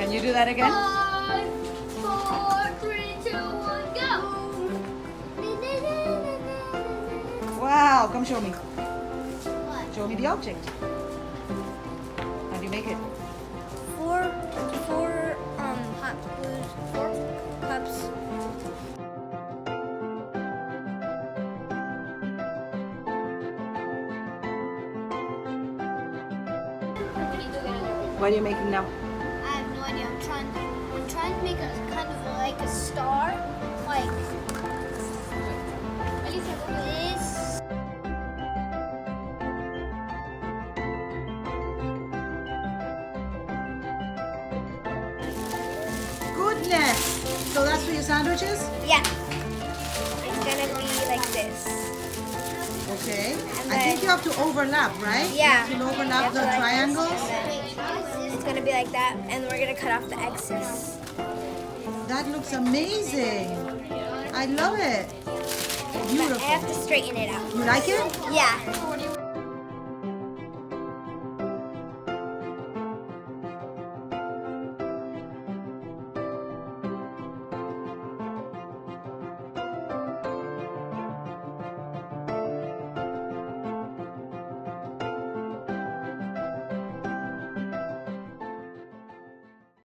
Can you do that again? 5, 4, 3, 2, 1, go! Wow, come show me. What? Show me the object. How do you make it? Four hot glues, 4 cups. What are you making now? I have no idea. I'm trying to make a kind of like a star, like this. Goodness! So that's for your sandwiches? Yeah. It's gonna be like this. Okay. And I think then- you have to overlap, right? Yeah. You have to overlap the Like this, triangles. and then it's gonna be like that, and we're gonna cut off the excess. That looks amazing. I love it. But I Beautiful. have to straighten it out. You like it? Yeah.